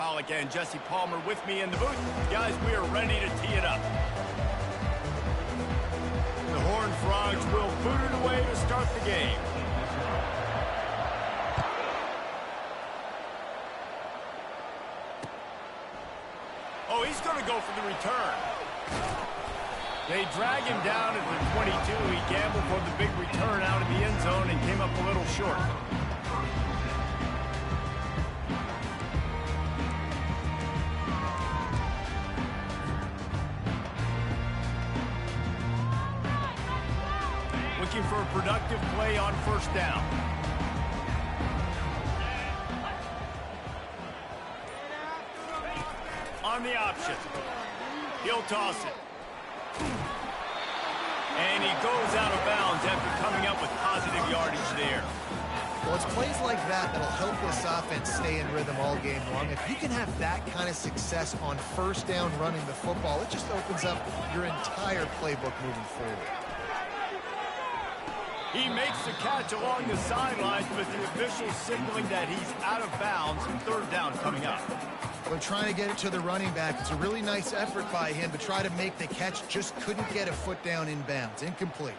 Pollock and Jesse Palmer with me in the booth. Guys, we are ready to tee it up. The Horned Frogs will boot it away to start the game. Oh, he's going to go for the return. They drag him down at the 22. He gambled for the big return out of the end zone and came up a little short. Looking for a productive play on first down. On the option. He'll toss it. And he goes out of bounds after coming up with positive yardage there. Well, it's plays like that that'll help this offense stay in rhythm all game long. If you can have that kind of success on first down running the football, it just opens up your entire playbook moving forward. He makes the catch along the sidelines, but the officials signaling that he's out of bounds. Third down coming up. We're trying to get it to the running back. It's a really nice effort by him to try to make the catch. Just couldn't get a foot down in bounds. Incomplete.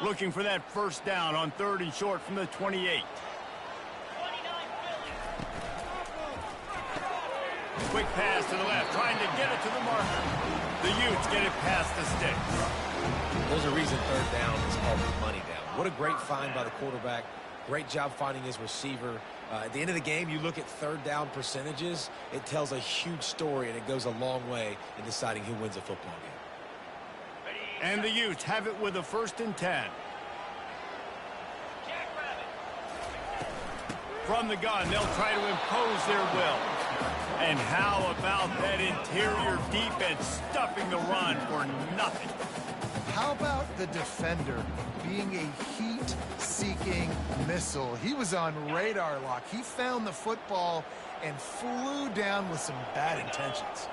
Looking for that first down on third and short from the 28. Quick pass to the left, trying to get it to the marker. The Utes get it past the sticks. There's a reason third down is called money down. What a great find by the quarterback. Great job finding his receiver. At the end of the game, you look at third down percentages. It tells a huge story, and it goes a long way in deciding who wins a football game. And the Utes have it with a 1st and 10. From the gun, they'll try to impose their will. And how about that interior defense stuffing the run for nothing? How about the defender being a heat-seeking missile? He was on radar lock. He found the football and flew down with some bad intentions.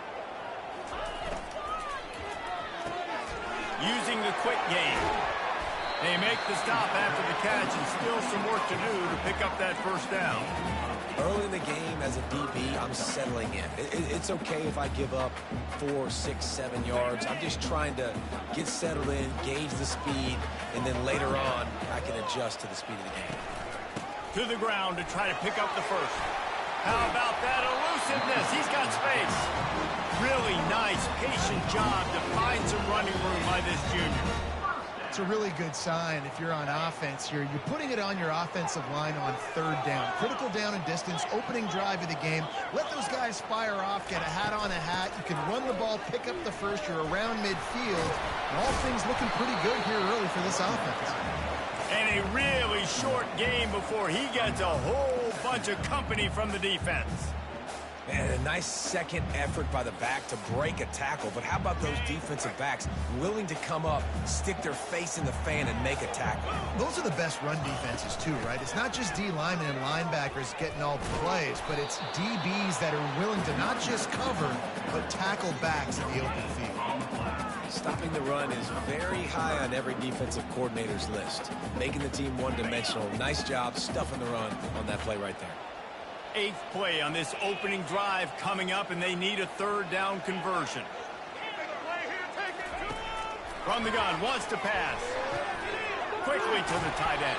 Using the quick game. They make the stop after the catch and still some work to do to pick up that first down. Early in the game, as a DB, I'm settling in. It's okay if I give up 4, 6, 7 yards. I'm just trying to get settled in, gauge the speed, and then later on, I can adjust to the speed of the game. To the ground to try to pick up the first. How about that elusiveness? He's got space. Really nice, patient job to find some running room by this junior. It's a really good sign if you're on offense here. You're putting it on your offensive line on third down. Critical down and distance, opening drive of the game. Let those guys fire off, get a hat on a hat. You can run the ball, pick up the first. You're around midfield. And all things looking pretty good here early for this offense. And a really short game before he gets a whole bunch of company from the defense. Man, a nice second effort by the back to break a tackle. But how about those defensive backs willing to come up, stick their face in the fan, and make a tackle? Those are the best run defenses, too, right? It's not just D linemen and linebackers getting all the plays, but it's DBs that are willing to not just cover, but tackle backs in the open field. Stopping the run is very high on every defensive coordinator's list. Making the team one-dimensional. Nice job stuffing the run on that play right there. 8th play on this opening drive coming up, and they need a third down conversion. From the gun, wants to pass. Quickly to the tight end.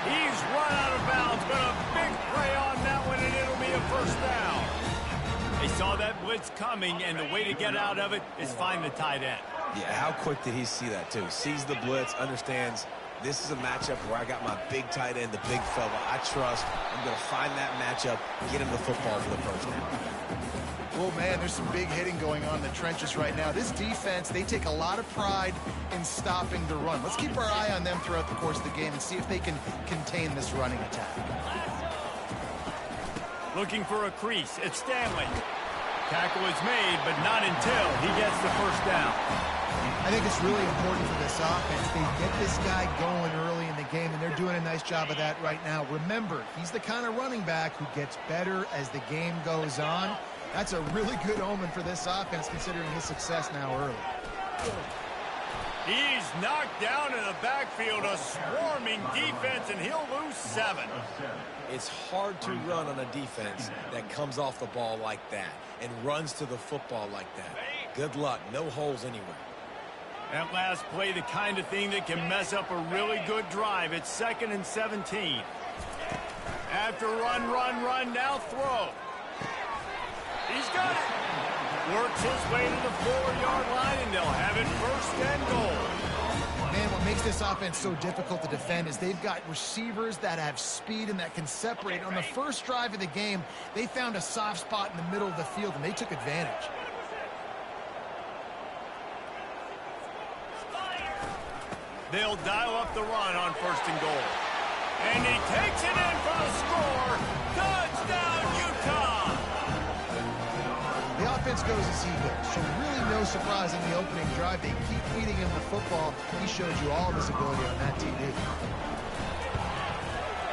He's run out of bounds, but a big play on that one, and it'll be a first down. They saw that blitz coming, and the way to get out of it is find the tight end. Yeah, how quick did he see that, too? Sees the blitz, understands this is a matchup where I got my big tight end, the big fella I trust. I'm going to find that matchup, get him the football for the first down. Well, man, there's some big hitting going on in the trenches right now. This defense, they take a lot of pride in stopping the run. Let's keep our eye on them throughout the course of the game and see if they can contain this running attack. Looking for a crease. It's Stanley. Tackle is made, but not until he gets the first down. I think it's really important for this offense. They get this guy going early in the game, and they're doing a nice job of that right now. Remember, he's the kind of running back who gets better as the game goes on. That's a really good omen for this offense, considering his success now early. He's knocked down in the backfield, a swarming defense, and he'll lose 7. It's hard to run on a defense that comes off the ball like that and runs to the football like that. Good luck. No holes anywhere. That last play, the kind of thing that can mess up a really good drive. It's 2nd and 17. After run, now throw. He's got it. Works his way to the 4-yard line, and they'll have it 1st and goal. Man, what makes this offense so difficult to defend is they've got receivers that have speed and that can separate. On the first drive of the game, they found a soft spot in the middle of the field, and they took advantage. They'll dial up the run on 1st and goal. And he takes it in for the score. Touchdown, Utah! The offense goes as he goes, so really no surprise in the opening drive. They keep feeding him the football. He shows you all of his ability on that TD.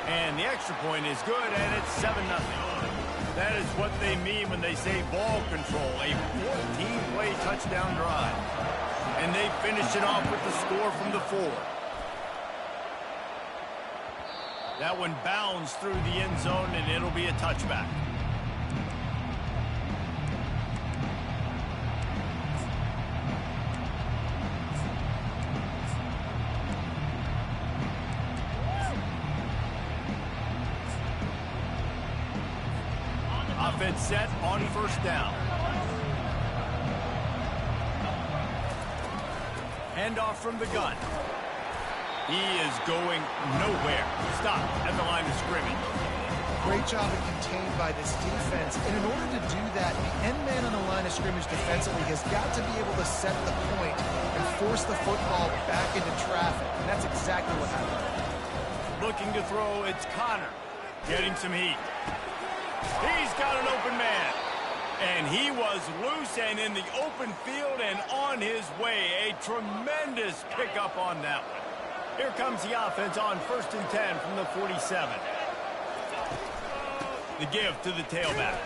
And the extra point is good, and it's 7-0. That is what they mean when they say ball control, a 14-play touchdown drive. And they finish it off with the score from the 4. That one bounds through the end zone, and it'll be a touchback. Offense set on 1st down. Handoff from the gun. He is going nowhere. Stop at the line of scrimmage. Great job of contained by this defense. And in order to do that, the end man on the line of scrimmage defensively has got to be able to set the point and force the football back into traffic. And that's exactly what happened. Looking to throw, it's Connor. Getting some heat. He's got an open man. And he was loose and in the open field and on his way. A tremendous pickup on that one. Here comes the offense on 1st and 10 from the 47. The give to the tailback.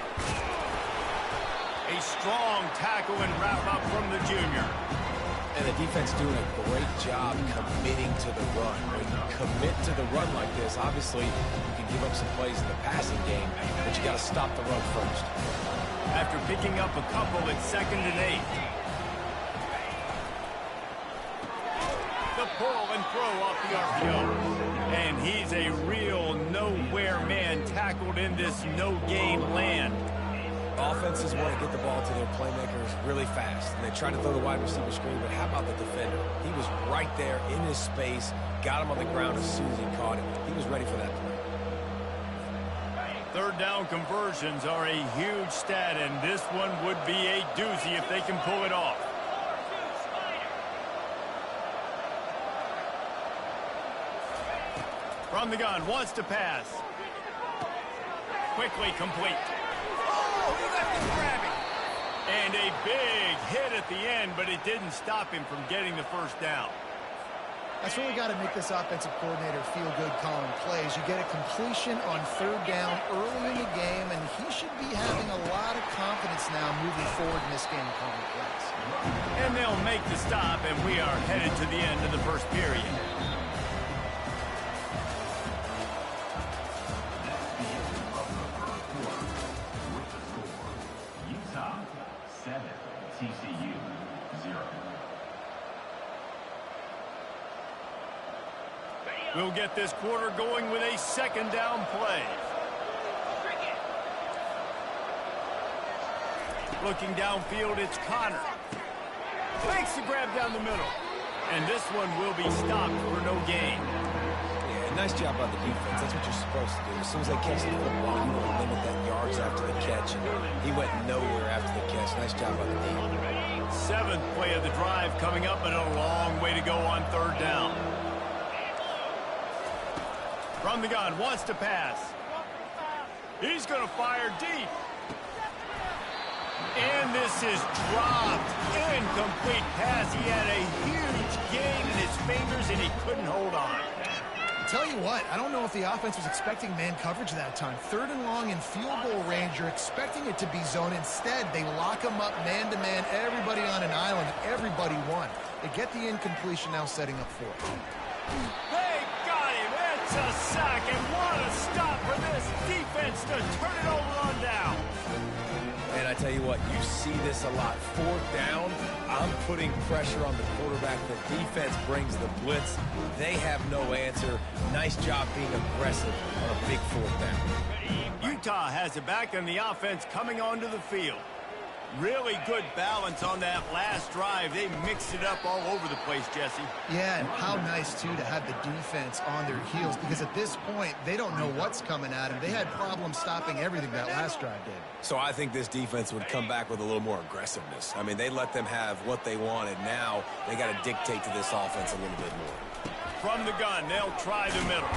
A strong tackle and wrap up from the junior. And the defense doing a great job committing to the run. When you commit to the run like this, obviously you can give up some plays in the passing game, but you got to stop the run first. After picking up a couple, it's 2nd and 8. The pull and throw off the RPO. And he's a real nowhere man tackled in this no-gain land. Offenses want to get the ball to their playmakers really fast, and they try to throw the wide receiver screen, but how about the defender? He was right there in his space, got him on the ground as soon as he caught him. He was ready for that play. 3rd down conversions are a huge stat, and this one would be a doozy if they can pull it off. From the gun, wants to pass. Quickly complete. Oh, he left him grabbing. And a big hit at the end, but it didn't stop him from getting the 1st down. That's really got to make this offensive coordinator feel good calling plays. You get a completion on 3rd down early in the game, and he should be having a lot of confidence now moving forward in this game calling plays. And they'll make the stop, and we are headed to the end of the 1st period. Utah 7, TCU 0. We'll get this quarter going with a 2nd down play. Looking downfield, it's Connor. Makes the grab down the middle. And this one will be stopped for no gain. Yeah, nice job by the defense. That's what you're supposed to do. As soon as they catch the football, you want to limit that yards after the catch. And he went nowhere after the catch. Nice job by the defense. 7th play of the drive coming up, and a long way to go on 3rd down. From the gun, wants to pass. He's going to fire deep. And this is dropped. Incomplete pass. He had a huge gain in his fingers, and he couldn't hold on. tell you what, I don't know if the offense was expecting man coverage that time. 3rd and long in field goal range, you're expecting it to be zone. Instead, they lock them up man-to-man, everybody on an island, and everybody won. They get the incompletion, now setting up 4th. They got him. It's a sack, and what a stop for this defense to turn it over on down. And I tell you what, you see this a lot. 4th down, I'm putting pressure on the quarterback. The defense brings the blitz. They have no answer. Nice job being aggressive on a big 4th down. Utah has it back, and the offense coming onto the field. Really good balance on that last drive. They mixed it up all over the place, Jesse. Yeah, and how nice, too, to have the defense on their heels, because at this point, they don't know what's coming at them. They had problems stopping everything that last drive did. So I think this defense would come back with a little more aggressiveness. I mean, they let them have what they wanted. Now they got to dictate to this offense a little bit more. From the gun, they'll try the middle.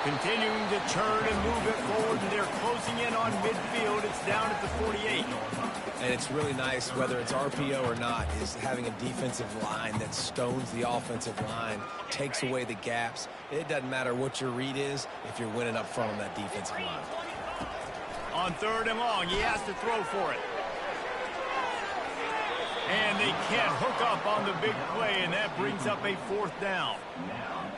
Continuing to turn and move it forward, and they're closing in on midfield. It's down at the 48. And it's really nice, whether it's RPO or not, is having a defensive line that stones the offensive line, takes away the gaps. It doesn't matter what your read is if you're winning up front on that defensive line. On 3rd and long, he has to throw for it. And they can't hook up on the big play, and that brings up a 4th down.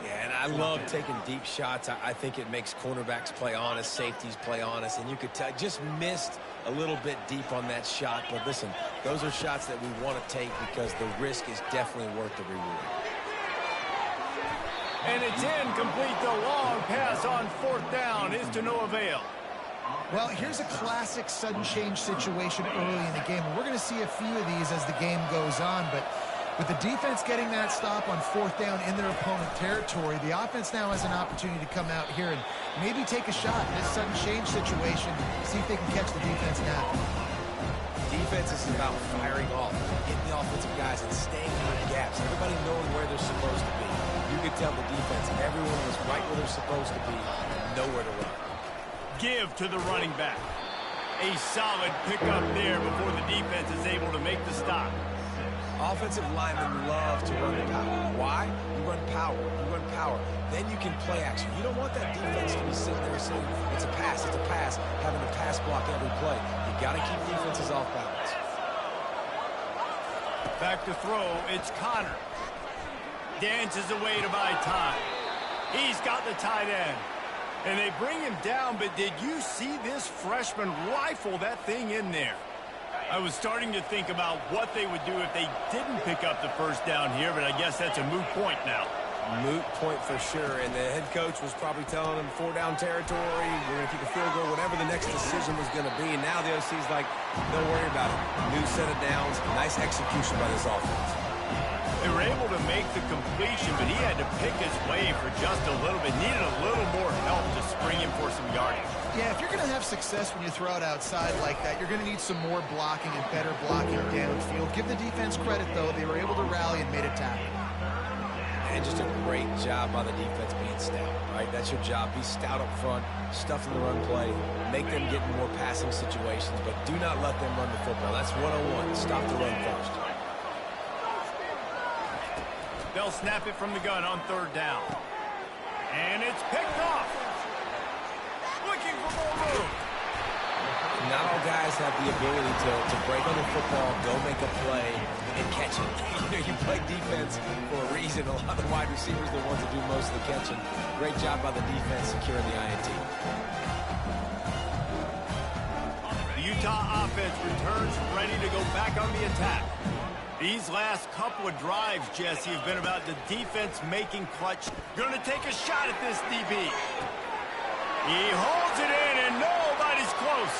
Yeah, and I love taking deep shots. I think it makes cornerbacks play honest, safeties play honest, and you could tell just missed a little bit deep on that shot. But listen, those are shots that we want to take because the risk is definitely worth the reward. And it's incomplete. The long pass on 4th down is to no avail. Well, here's a classic sudden change situation early in the game. We're going to see a few of these as the game goes on, but with the defense getting that stop on 4th down in their opponent territory, the offense now has an opportunity to come out here and maybe take a shot in this sudden change situation, see if they can catch the defense now. Defense is about firing off, hitting the offensive guys and staying in the gaps, everybody knowing where they're supposed to be. You could tell the defense, everyone was right where they're supposed to be, nowhere to run. Give to the running back. A solid pickup there before the defense is able to make the stop. Offensive linemen love to run power. Why? You run power. You run power. Then you can play action. You don't want that defense to be sitting there saying, it's a pass, having to pass block every play. You got to keep defenses off balance. Back to throw, it's Connor. Dances away to buy time. He's got the tight end. And they bring him down, but did you see this freshman rifle that thing in there? I was starting to think about what they would do if they didn't pick up the 1st down here, but I guess that's a moot point now. Moot point for sure, and the head coach was probably telling them 4 down territory, we're going to keep a field goal, whatever the next decision was going to be. And now the OC's like, don't worry about it. New set of downs, nice execution by this offense. They were able to make the completion, but he had to pick his way for just a little bit. Needed a little more help to spring him for some yardage. Yeah, if you're going to have success when you throw it outside like that, you're going to need some more blocking and better blocking downfield. Give the defense credit, though. They were able to rally and made a tackle. And just a great job by the defense being stout, right? That's your job. Be stout up front, stuff in the run play, make them get in more passing situations, but do not let them run the football. That's 101. Stop the run first. They'll snap it from the gun on 3rd down. And it's picked off. Looking for more room. Not all guys have the ability to break on the football, go make a play, and catch it. You play defense for a reason. A lot of the wide receivers are the ones that do most of the catching. Great job by the defense securing the INT. The Utah offense returns ready to go back on the attack. These last couple of drives, Jesse, have been about the defense making clutch. Going to take a shot at this DB. He holds it in, and nobody's close.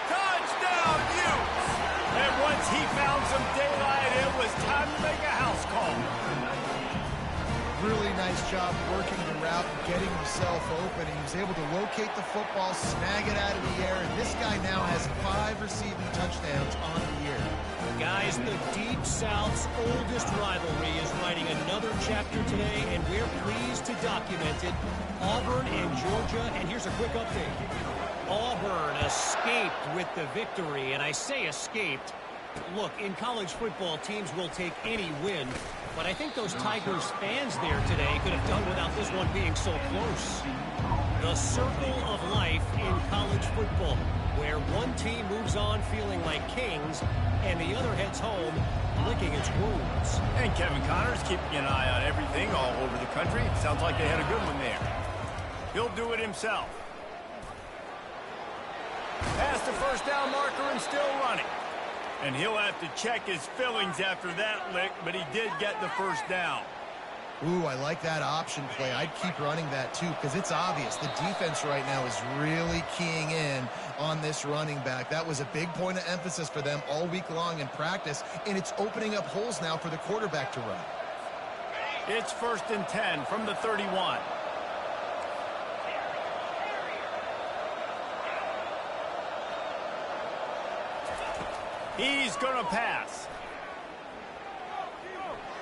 Touchdown, Utes! And once he found some daylight, it was time to make a house call. Really nice job working the route and getting himself open. He was able to locate the football, snag it out of the air, and this guy now has 5 receiving touchdowns on the year. Guys, the Deep South's oldest rivalry is writing another chapter today, and we're pleased to document it. Auburn and Georgia, and here's a quick update. Auburn escaped with the victory, and I say escaped Look, in college football, teams will take any win, but I think those Tigers fans there today could have done without this one being so close. The circle of life in college football, where one team moves on feeling like kings and the other heads home licking its wounds. And Kevin Connors keeping an eye on everything all over the country. Sounds like they had a good one there. He'll do it himself. Past the first down marker and still running. And he'll have to check his fillings after that lick, but he did get the first down. Ooh, I like that option play. I'd keep running that too because it's obvious the defense right now is really keying in on this running back. That was a big point of emphasis for them all week long in practice, and it's opening up holes now for the quarterback to run. It's 1st and 10 from the 31. He's going to pass.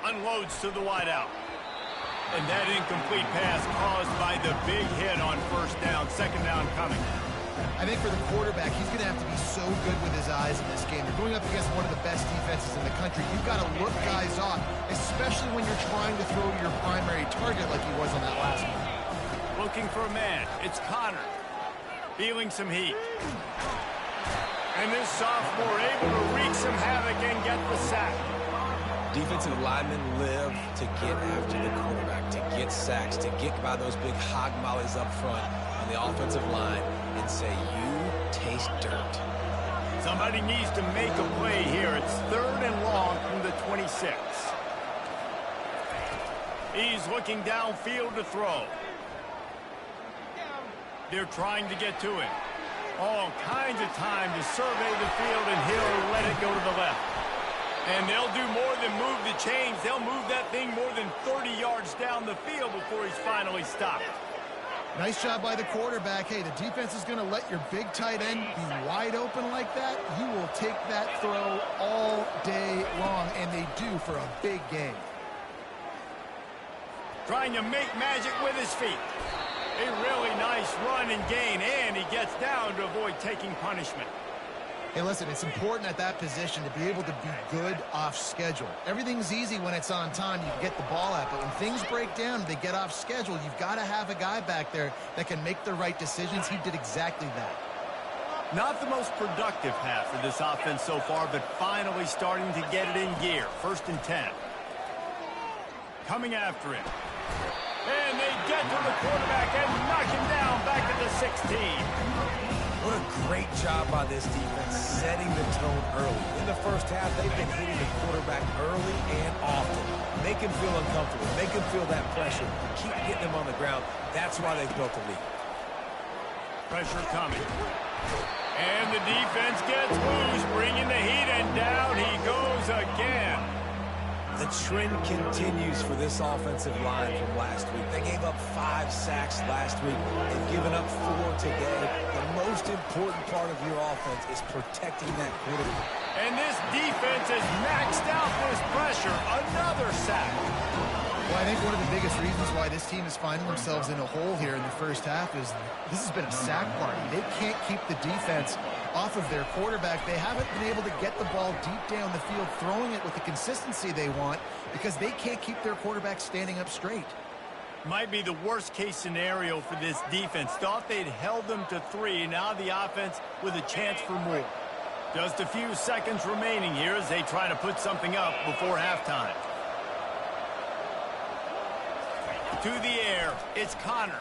Unloads to the wideout. And that incomplete pass caused by the big hit on first down. Second down coming. I think for the quarterback, he's going to have to be so good with his eyes in this game. You're going up against one of the best defenses in the country. You've got to look guys off, especially when you're trying to throw to your primary target like he was on that last one. Looking for a man. It's Connor. Feeling some heat. And this sophomore able to wreak some havoc and get the sack. Defensive linemen live to get after the quarterback, to get sacks, to get by those big hog mollies up front on the offensive line and say, you taste dirt. Somebody needs to make a play here. It's 3rd and long from the 26. He's looking downfield to throw. They're trying to get to him. All kinds of time to survey the field, and he'll let it go to the left. And they'll do more than move the chains. They'll move that thing more than 30 yards down the field before he's finally stopped. Nice job by the quarterback. Hey, the defense is going to let your big tight end be wide open like that. You will take that throw all day long, and they do for a big game. Trying to make magic with his feet. A really nice run and gain, and he gets down to avoid taking punishment. Hey, listen, it's important at that position to be able to be good off schedule. Everything's easy when it's on time. You can get the ball out, but when things break down, they get off schedule. You've got to have a guy back there that can make the right decisions. He did exactly that. Not the most productive half for this offense so far, but finally starting to get it in gear. 1st and 10. Coming after him. And they get to the quarterback and knock him down back at the 16. What a great job by this defense setting the tone early. In the first half, they've been hitting the quarterback early and often. Make him feel uncomfortable. Make him feel that pressure. Keep getting him on the ground. That's why they've built the lead. Pressure coming. And the defense gets loose, bringing the heat, and down he goes again. The trend continues for this offensive line from last week. They gave up 5 sacks last week. They've given up 4 today. The most important part of your offense is protecting that quarterback. And this defense has maxed out this pressure. Another sack. Well, I think one of the biggest reasons why this team is finding themselves in a hole here in the first half is this has been a sack party. They can't keep the defense off of their quarterback. They haven't been able to get the ball deep down the field, throwing it with the consistency they want because they can't keep their quarterback standing up straight. Might be the worst case scenario for this defense. Thought they'd held them to 3. Now the offense with a chance for more. Just a few seconds remaining here as they try to put something up before halftime. To the air, it's Connor.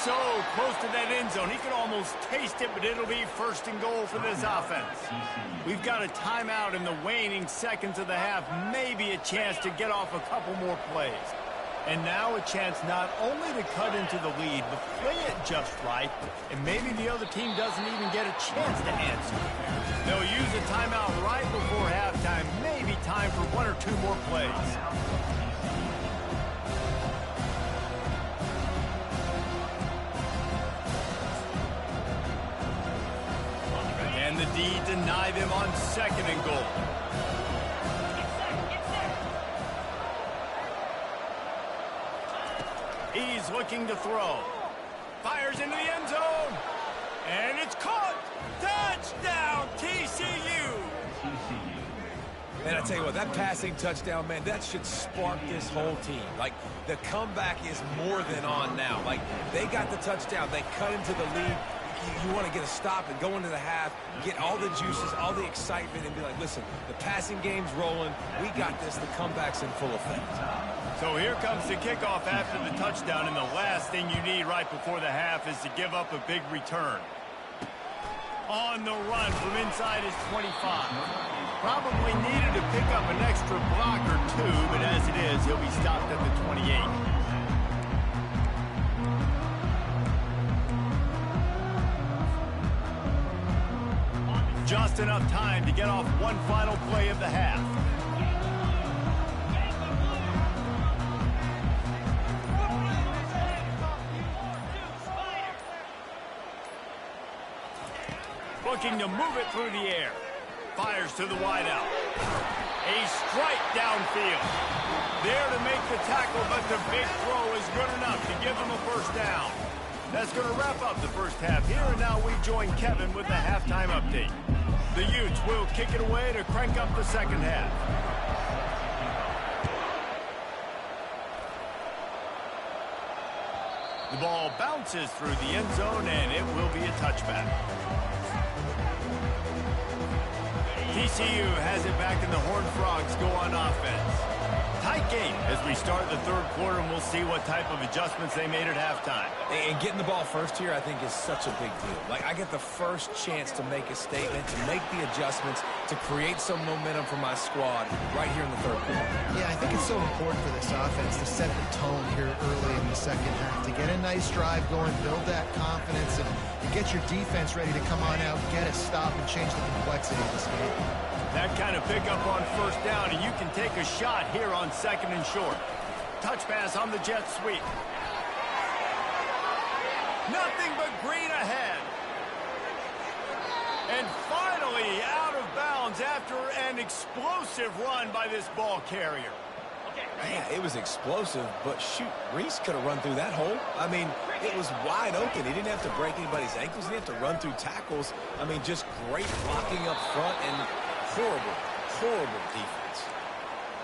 So close to that end zone. He could almost taste it, but it'll be 1st and goal for this offense. We've got a timeout in the waning seconds of the half. Maybe a chance to get off a couple more plays. And now a chance not only to cut into the lead, but play it just right. And maybe the other team doesn't even get a chance to answer. They'll use a timeout right before halftime. Maybe time for 1 or 2 more plays. And the D deny them on 2nd and goal. He's looking to throw. Fires into the end zone. And it's caught. Touchdown, TCU. And I tell you what, that passing touchdown, man, that should spark this whole team. Like, the comeback is more than on now. Like, they got the touchdown. They cut into the lead. You want to get a stop and go into the half, get all the juices, all the excitement, and be like, listen, the passing game's rolling. We got this. The comeback's in full effect. So here comes the kickoff after the touchdown, and the last thing you need right before the half is to give up a big return. On the run from inside his 25. Probably needed to pick up an extra block or two, but as it is, he'll be stopped at the 28. Just enough time to get off one final play of the half. Looking to move it through the air. Fires to the wideout. A strike downfield. There to make the tackle, but the big throw is good enough to give him a first down. That's going to wrap up the first half here, and now we join Kevin with the halftime update. The Utes will kick it away to crank up the second half. The ball bounces through the end zone, and it will be a touchback. TCU has it back, and the Horned Frogs go on offense. Tight game as we start the third quarter, and we'll see what type of adjustments they made at halftime. And getting the ball first here, I think, is such a big deal. Like, I get the first chance to make a statement, to make the adjustments, to create some momentum for my squad right here in the third quarter. Yeah, I think it's so important for this offense to set the tone here early in the second half, to get a nice drive going, build that confidence, and get your defense ready to come on out, get a stop, and change the complexity of this game. That kind of pickup on first down, and you can take a shot here on second and short. Touch pass on the jet sweep. Nothing but green ahead. And finally out of bounds after an explosive run by this ball carrier. Yeah, it was explosive, but shoot, Reese could have run through that hole. I mean, it was wide open. He didn't have to break anybody's ankles. He didn't have to run through tackles. I mean, just great blocking up front and horrible defense.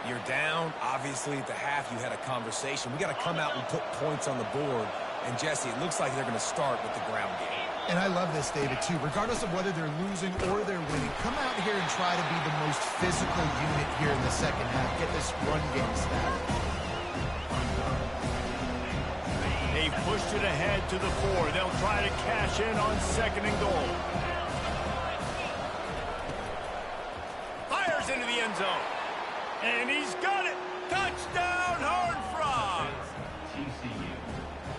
You're down. Obviously, at the half, you had a conversation. We got to come out and put points on the board. And, Jesse, it looks like they're going to start with the ground game. And I love this, David, too. Regardless of whether they're losing or they're winning, come out here and try to be the most physical unit here in the second half. Get this run game started. They've pushed it ahead to the 4. They'll try to cash in on second and goal. Fires into the end zone. And he's got it. Touchdown, Horned Frogs.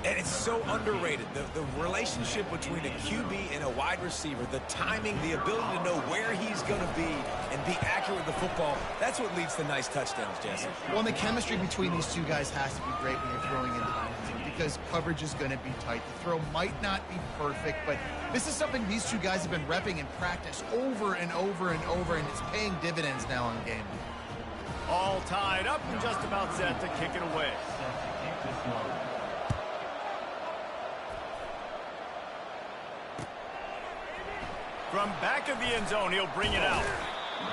And it's so underrated. The relationship between a QB and a wide receiver, the timing, the ability to know where he's going to be and be accurate with the football, that's what leads to nice touchdowns, Jesse. Well, and the chemistry between these two guys has to be great when you're throwing into the end zone because coverage is going to be tight. The throw might not be perfect, but this is something these two guys have been repping in practice over and over and over, and it's paying dividends now on game. All tied up and just about set to kick it away. From back of the end zone, he'll bring it out.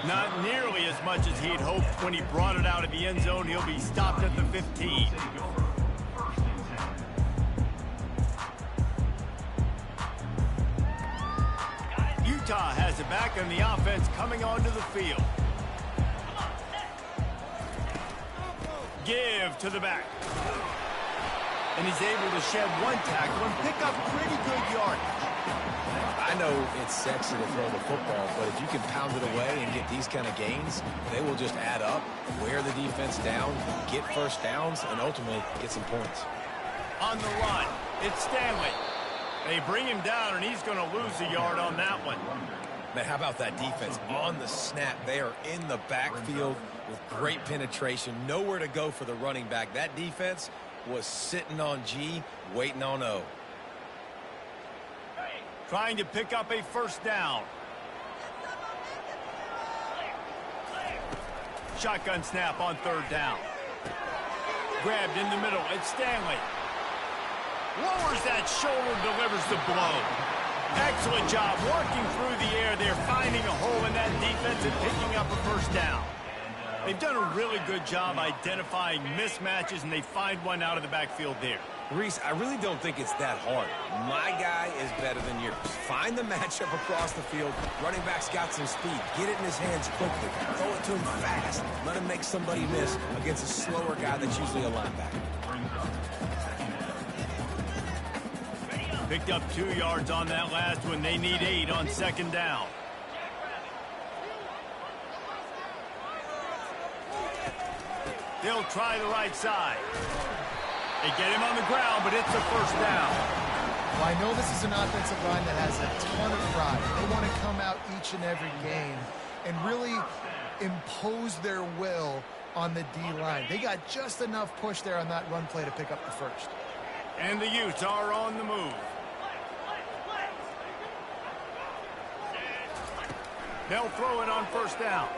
Not nearly as much as he'd hoped when he brought it out of the end zone. He'll be stopped at the 15. Utah has it back, and the offense coming onto the field. Give to the back. And he's able to shed one tackle and pick up pretty good yardage. I know it's sexy to throw the football, but if you can pound it away and get these kind of gains, they will just add up, wear the defense down, get first downs, and ultimately get some points. On the line, it's Stanley. They bring him down, and he's going to lose a yard on that one. Man, how about that defense? On the snap, they are in the backfield with great penetration. Nowhere to go for the running back. That defense was sitting on G, waiting on O. Trying to pick up a first down. Shotgun snap on third down. Grabbed in the middle. It's Stanley. Lowers that shoulder, delivers the blow. Excellent job working through the air there, finding a hole in that defense and picking up a first down. They've done a really good job identifying mismatches, and they find one out of the backfield there. Reese, I really don't think it's that hard. My guy is better than yours. Find the matchup across the field. Running back's got some speed. Get it in his hands quickly. Throw it to him fast. Let him make somebody miss against a slower guy that's usually a linebacker. Picked up 2 yards on that last one. They need 8 on second down. They'll try the right side. They get him on the ground, but it's a first down. Well, I know this is an offensive line that has a ton of pride. They want to come out each and every game and really impose their will on the D-line. They got just enough push there on that run play to pick up the first. And the Utes are on the move. They'll throw it on first down.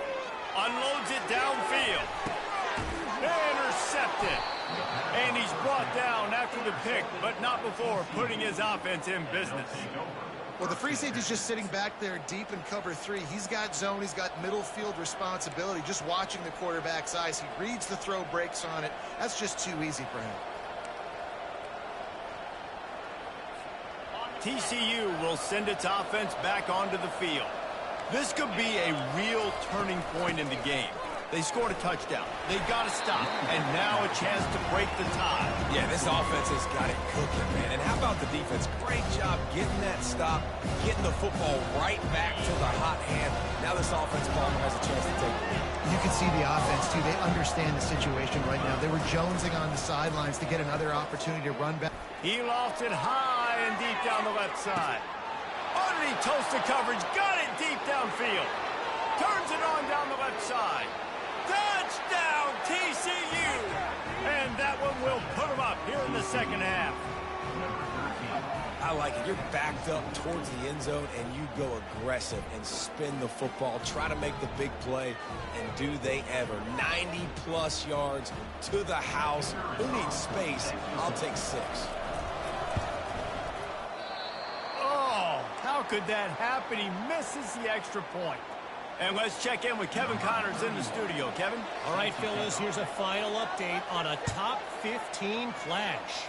Unloads it downfield. Intercepted. And he's brought down after the pick, but not before putting his offense in business. Well, the free safety's just sitting back there deep in cover 3. He's got zone. He's got middle field responsibility. Just watching the quarterback's eyes. He reads the throw, breaks on it. That's just too easy for him. TCU will send its offense back onto the field. This could be a real turning point in the game. They scored a touchdown. They got to stop. And now a chance to break the tie. Yeah, this offense has got it cooking, man. And how about the defense? Great job getting that stop, getting the football right back to the hot hand. Now this offense, Palmer, has a chance to take the lead. You can see the offense, too. They understand the situation right now. They were jonesing on the sidelines to get another opportunity to run back. He lofts it high and deep down the left side. Underneath toasted coverage, got it deep downfield. Turns it on down the left side. Touchdown, TCU! And that one will put them up here in the second half. I like it. You're backed up towards the end zone, and you go aggressive and spin the football, try to make the big play, and do they ever. 90-plus yards to the house. Who needs space? I'll take 6. Oh, how could that happen? He misses the extra point. And let's check in with Kevin Connors in the studio. Kevin? All right, fellas, here's a final update on a top 15 clash.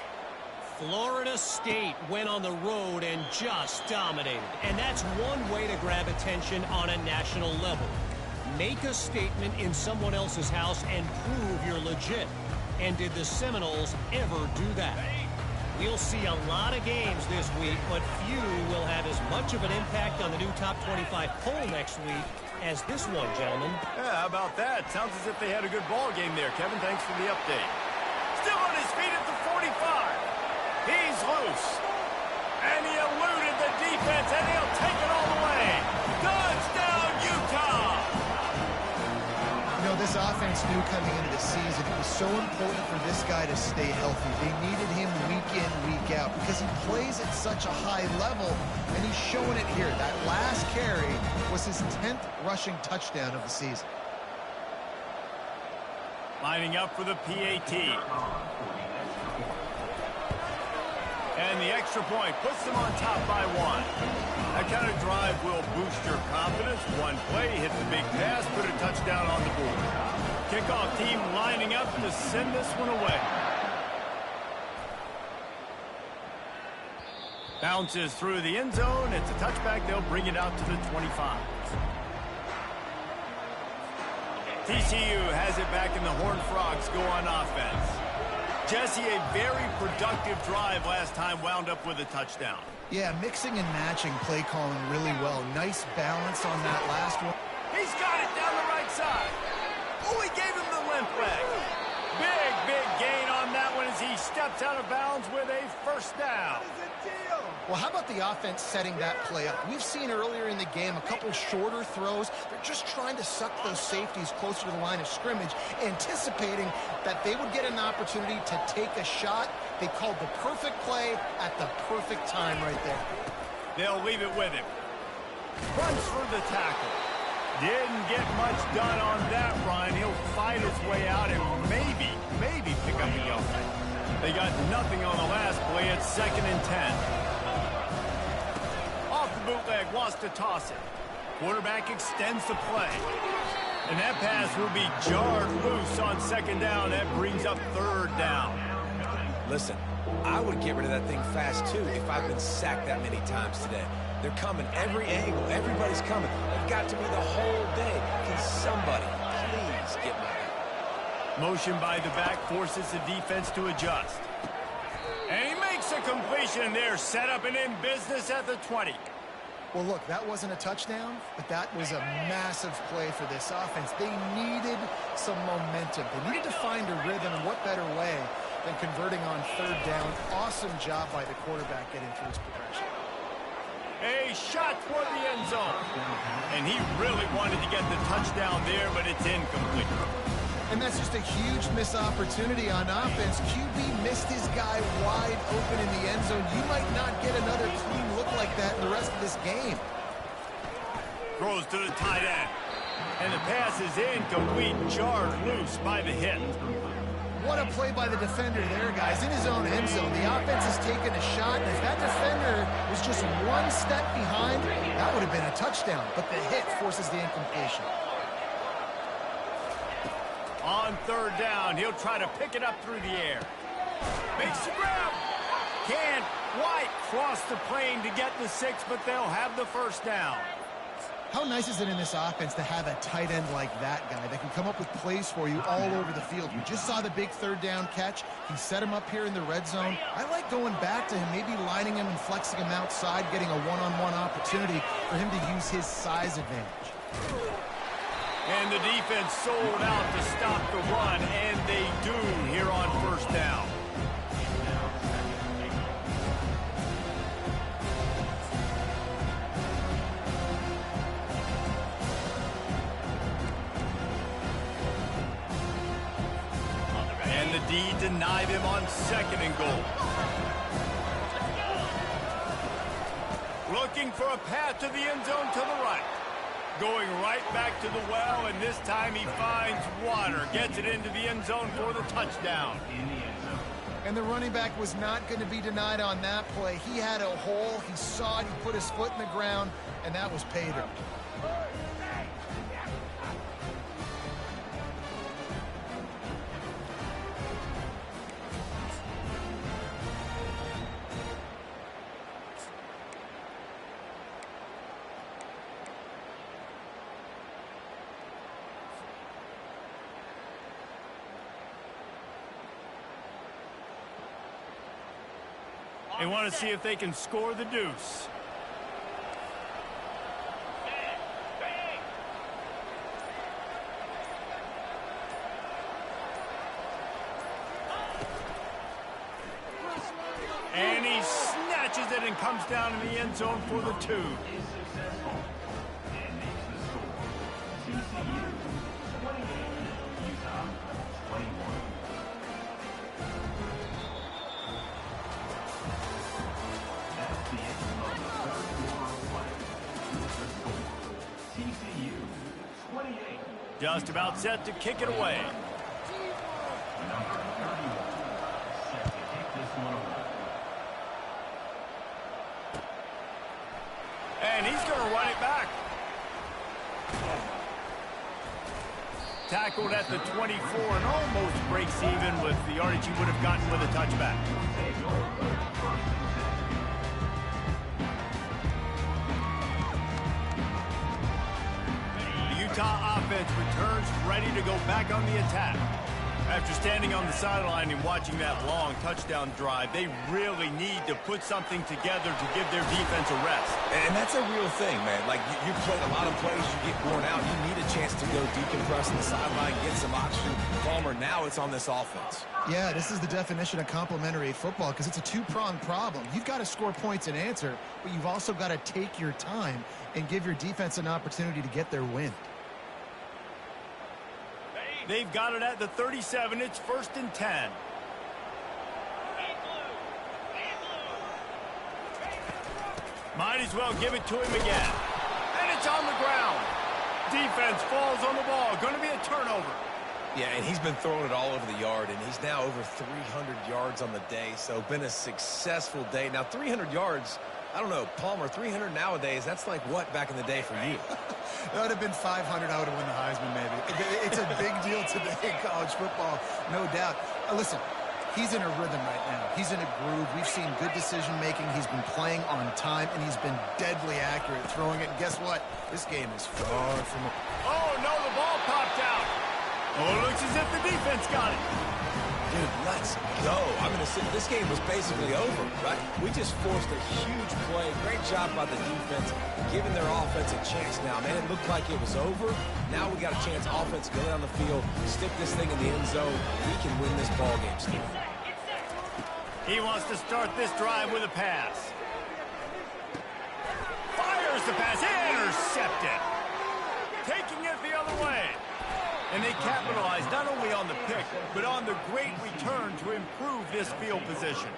Florida State went on the road and just dominated. And that's one way to grab attention on a national level. Make a statement in someone else's house and prove you're legit. And did the Seminoles ever do that? We'll see a lot of games this week, but few will have as much of an impact on the new top 25 poll next week as this one, gentlemen. Yeah, how about that? Sounds as if they had a good ball game there, Kevin. Thanks for the update. Still on his feet at the 45. He's loose. And he eluded the defense, and he'll take it all the way. Touchdown, Utah! You know, this offense knew coming into the season it was so important for this guy to stay healthy. They needed him week in, week out because he plays at such a high level, and he's showing it here. That last carry was his 10th rushing touchdown of the season. Lining up for the PAT. And the extra point puts them on top by 1. That kind of drive will boost your confidence. One play, hit the big pass, put a touchdown on the board. Kickoff team lining up to send this one away. Bounces through the end zone. It's a touchback. They'll bring it out to the 25. TCU has it back, and the Horned Frogs go on offense. Jesse, a very productive drive last time, wound up with a touchdown. Yeah, mixing and matching play calling really well. Nice balance on that last one. He's got it down the right side. Oh, he gave him the limp leg. Big gain on that one as he steps out of bounds with a first down. Well, how about the offense setting that play up? We've seen earlier in the game a couple shorter throws. They're just trying to suck those safeties closer to the line of scrimmage, anticipating that they would get an opportunity to take a shot. They called the perfect play at the perfect time right there. They'll leave it with him. Runs for the tackle. Didn't get much done on that run. He'll fight his way out and maybe pick up a yard. They got nothing on the last play. It's 2nd and 10. bootleg, wants to toss it. Quarterback extends the play. And that pass will be jarred loose on second down. That brings up third down. Listen, I would get rid of that thing fast, too, if I've been sacked that many times today. They're coming every angle. Everybody's coming. They've got to be the whole day. Can somebody please get my help? Motion by the back forces the defense to adjust. And he makes a completion there. Set up and in business at the 20. Well, look, that wasn't a touchdown, but that was a massive play for this offense. They needed some momentum. They needed to find a rhythm, and what better way than converting on third down. Awesome job by the quarterback getting through his progression. A shot toward the end zone. And he really wanted to get the touchdown there, but it's incomplete. And that's just a huge missed opportunity on offense. QB missed his guy wide open in the end zone. You might not get another clean look like that in the rest of this game. Throws to the tight end. And the pass is incomplete, jarred loose by the hit. What a play by the defender there, guys. In his own end zone, the offense has taken a shot, and if that defender was just one step behind, that would have been a touchdown. But the hit forces the incompletion. On third down, he'll try to pick it up through the air. Makes the grab. Can't quite cross the plane to get the 6, but they'll have the first down. How nice is it in this offense to have a tight end like that guy that can come up with plays for you all over the field? We just saw the big third down catch. He set him up here in the red zone. I like going back to him, maybe lining him and flexing him outside, getting a one-on-one opportunity for him to use his size advantage. And the defense sold out to stop the run, and they do here on first down. And the D denied him on second and goal. Looking for a path to the end zone to the right. Going right back to the well, and this time he finds water. Gets it into the end zone for the touchdown. And the running back was not going to be denied on that play. He had a hole. He saw it. He put his foot in the ground, and that was pay dirt. They want to see if they can score the deuce. And he snatches it and comes down in the end zone for the 2. Just about set to kick it away. And he's going to run it back. Tackled at the 24 and almost breaks even with the yardage he would have gotten with a touchback. Utah offense returns ready to go back on the attack. After standing on the sideline and watching that long touchdown drive, they really need to put something together to give their defense a rest. And that's a real thing, man. Like, you played a lot of plays, you get worn out. You need a chance to go decompress on the sideline, get some oxygen. Palmer, now it's on this offense. Yeah, this is the definition of complementary football because it's a two-pronged problem. You've got to score points and answer, but you've also got to take your time and give your defense an opportunity to get their win. They've got it at the 37. It's 1st and 10. Might as well give it to him again. And it's on the ground. Defense falls on the ball. Going to be a turnover. Yeah, and he's been throwing it all over the yard, and he's now over 300 yards on the day, so been a successful day. Now, 300 yards, I don't know, Palmer, 300 nowadays, that's like what back in the day for you? That would have been 500. I would have won the Heisman, maybe. It's a big deal today in college football, no doubt. Listen, he's in a rhythm right now. He's in a groove. We've seen good decision-making. He's been playing on time, and he's been deadly accurate throwing it. And guess what? This game is far from... Oh, no, the ball popped out. Oh, it looks as if the defense got it. Dude, let's go. I'm going to say this game was basically over, right? We just forced a huge play. Great job by the defense, giving their offense a chance now. Man, it looked like it was over. Now we got a chance, offense, go down the field, stick this thing in the end zone. We can win this ball game still. He wants to start this drive with a pass. Fires the pass, intercepted. Taking it the other way. And they capitalize not only on the pick, but on the great return to improve this field position.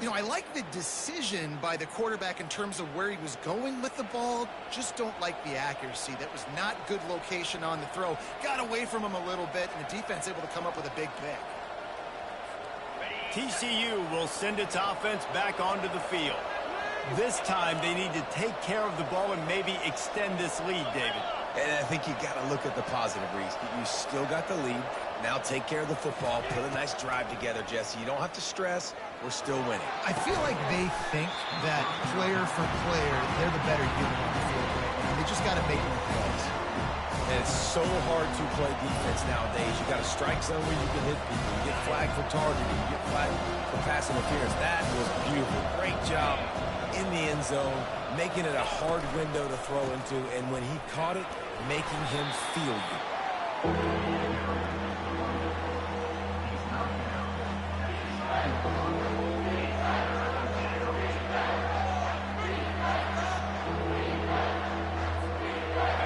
You know, I like the decision by the quarterback in terms of where he was going with the ball. Just don't like the accuracy. That was not good location on the throw. Got away from him a little bit, and the defense able to come up with a big pick. TCU will send its offense back onto the field. This time they need to take care of the ball and maybe extend this lead, David. And I think you got to look at the positive, Reese. You still got the lead. Now take care of the football. Put a nice drive together, Jesse. You don't have to stress. We're still winning. I feel like they think that player for player, they're the better unit on the field right now. They just got to make more plays. And it's so hard to play defense nowadays. You got a strike zone where you can hit people. You get flagged for targeting. You get flagged for pass interference. That was beautiful. Great job in the end zone, making it a hard window to throw into. And when he caught it, making him feel you.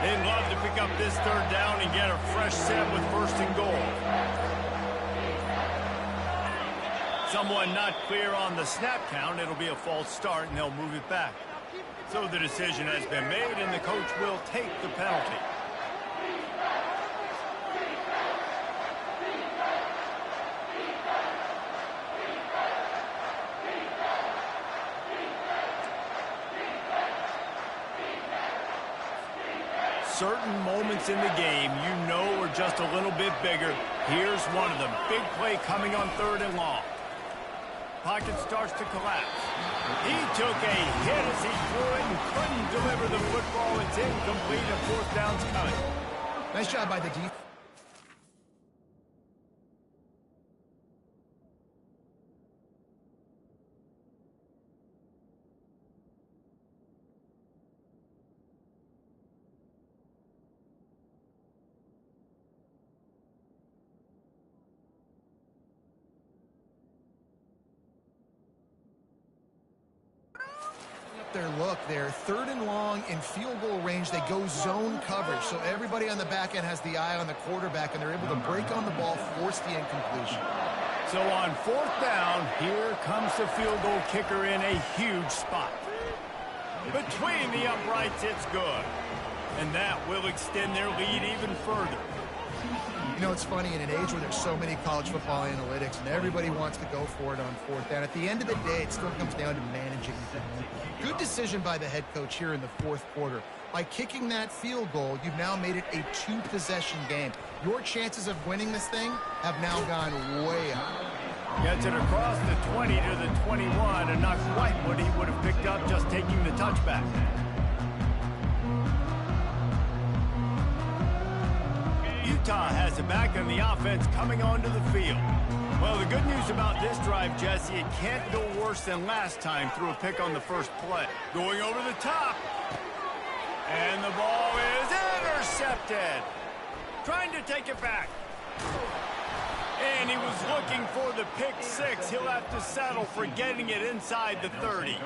They'd love to pick up this third down and get a fresh set with first and goal. Someone not clear on the snap count. It'll be a false start, and they'll move it back. So the decision has been made, and the coach will take the penalty. Certain moments in the game you know are just a little bit bigger. Here's one of them. Big play coming on third and long. Pocket starts to collapse. He took a hit as he threw it and couldn't deliver the football. It's incomplete and fourth down's coming. Nice job by the defense. Their look there, third and long in field goal range. They go zone coverage, so everybody on the back end has the eye on the quarterback, and they're able to break on the ball, force the incompletion. So on fourth down, here comes the field goal kicker in a huge spot. Between the uprights, it's good. And that will extend their lead even further. You know, it's funny, in an age where there's so many college football analytics and everybody wants to go for it on fourth down, at the end of the day, it still comes down to managing the game. Good decision by the head coach here in the fourth quarter. By kicking that field goal, you've now made it a two-possession game. Your chances of winning this thing have now gone way up. Gets it across the 20 to the 21, and not quite what he would have picked up just taking the touchback. Utah has it back, and the offense coming onto the field. Well, the good news about this drive, Jesse, it can't go worse than last time through a pick on the first play. Going over the top. And the ball is intercepted. Trying to take it back. And he was looking for the pick six. He'll have to settle for getting it inside the 30.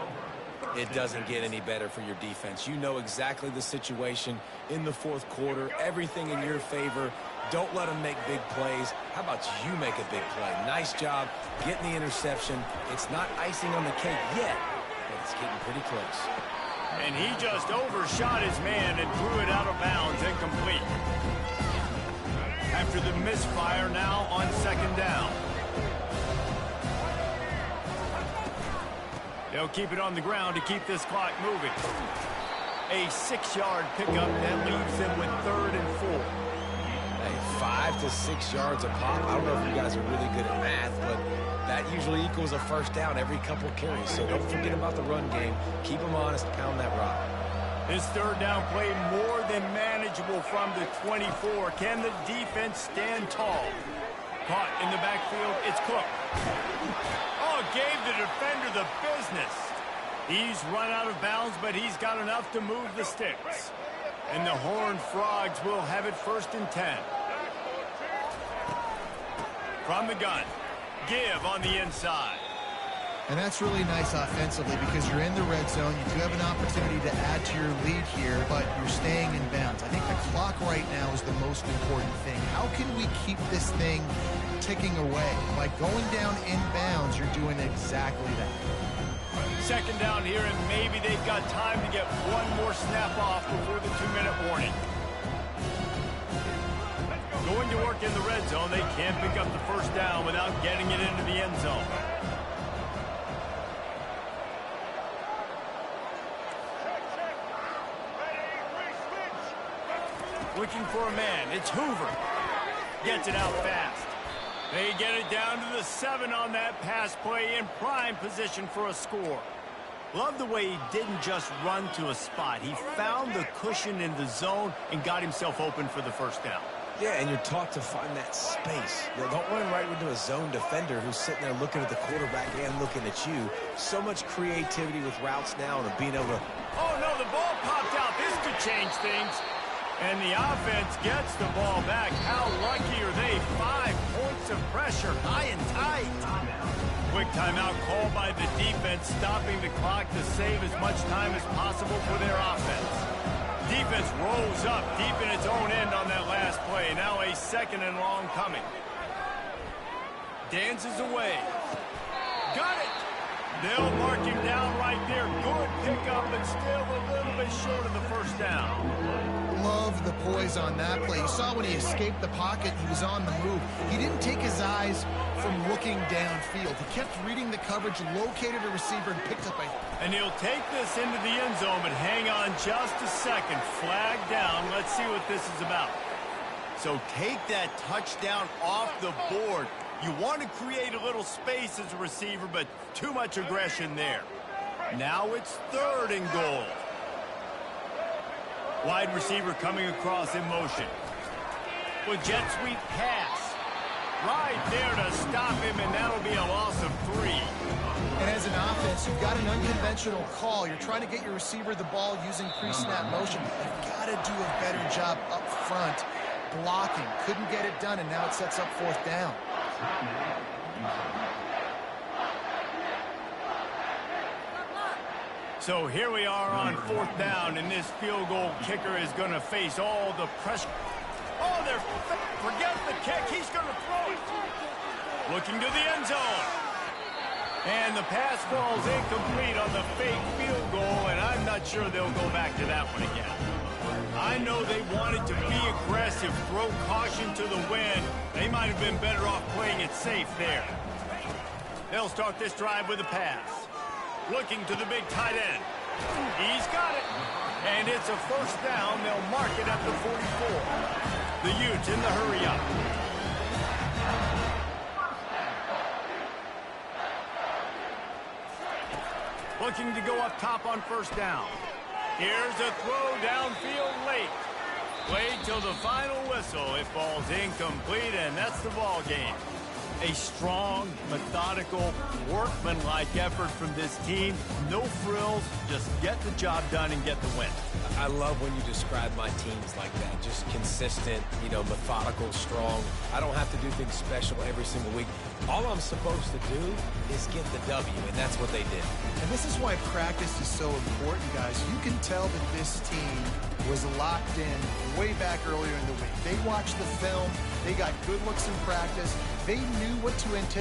It doesn't get any better for your defense. You know exactly the situation in the fourth quarter. Everything in your favor. Don't let them make big plays. How about you make a big play? Nice job getting the interception. It's not icing on the cake yet, but it's getting pretty close. And he just overshot his man and threw it out of bounds, incomplete. After the misfire, now on second down. They'll keep it on the ground to keep this clock moving. A 6-yard pickup that leaves them with 3rd and 4. Hey, 5 to 6 yards a pop. I don't know if you guys are really good at math, but that usually equals a first down every couple carries. So don't forget about the run game. Keep them honest, pound that rock. This 3rd down play more than manageable from the 24. Can the defense stand tall? Caught in the backfield, it's Cook. Oh, gave the defender the business. He's run out of bounds, but he's got enough to move the sticks. And the Horned Frogs will have it 1st and 10. From the gun, give on the inside. And that's really nice offensively because you're in the red zone. You do have an opportunity to add to your lead here, but you're staying in bounds. I think the clock right now is the most important thing. How can we keep this thing ticking away? By going down in bounds, you're doing exactly that. 2nd down here, and maybe they've got time to get one more snap off before the 2-minute warning. Going to work in the red zone, they can't pick up the 1st down without getting it into the end zone. Looking for a man. It's Hoover. Gets it out fast. They get it down to the 7 on that pass play in prime position for a score. Love the way he didn't just run to a spot. He found the cushion in the zone and got himself open for the 1st down. Yeah, and you're taught to find that space. You know, don't run right into a zone defender who's sitting there looking at the quarterback and looking at you. So much creativity with routes now and being able to... Oh, no, the ball popped out. This could change things. And the offense gets the ball back. How lucky are they? 5 points of pressure, high and tight. Quick timeout called by the defense, stopping the clock to save as much time as possible for their offense. Defense rolls up deep in its own end on that last play. Now a 2nd and long coming. Dances away. Got it. They'll mark him down right there. Good pickup, but still a little bit short of the 1st down. Love the poise on that play. You saw when he escaped the pocket, he was on the move. He didn't take his eyes from looking downfield. He kept reading the coverage, located a receiver, and picked up a... And he'll take this into the end zone, but hang on just a second. Flag down. Let's see what this is about. So take that touchdown off the board. You want to create a little space as a receiver, but too much aggression there. Now it's 3rd and goal. Wide receiver coming across in motion. With jet sweep pass. Right there to stop him, and that'll be a loss of 3. And as an offense, you've got an unconventional call. You're trying to get your receiver the ball using pre-snap motion. You've got to do a better job up front blocking. Couldn't get it done, and now it sets up 4th down. So here we are on 4th down, and this field goal kicker is going to face all the pressure. Oh, forget the kick. He's going to throw it. Looking to the end zone. And the pass falls incomplete on the fake field goal, and I'm not sure they'll go back to that one again. I know they wanted to be aggressive, throw caution to the wind. They might have been better off playing it safe there. They'll start this drive with a pass. Looking to the big tight end. He's got it. And it's a 1st down. They'll mark it at the 44. The Utes in the hurry up. Looking to go up top on 1st down. Here's a throw downfield late. Played till the final whistle. It falls incomplete, and that's the ball game. A strong, methodical, workmanlike effort from this team. No frills, just get the job done and get the win. I love when you describe my teams like that. Just consistent, methodical, strong. I don't have to do things special every single week. All I'm supposed to do is get the W, and that's what they did. And this is why practice is so important, guys. You can tell that this team was locked in way back earlier in the week. They watched the film. They got good looks in practice. They knew what to anticipate.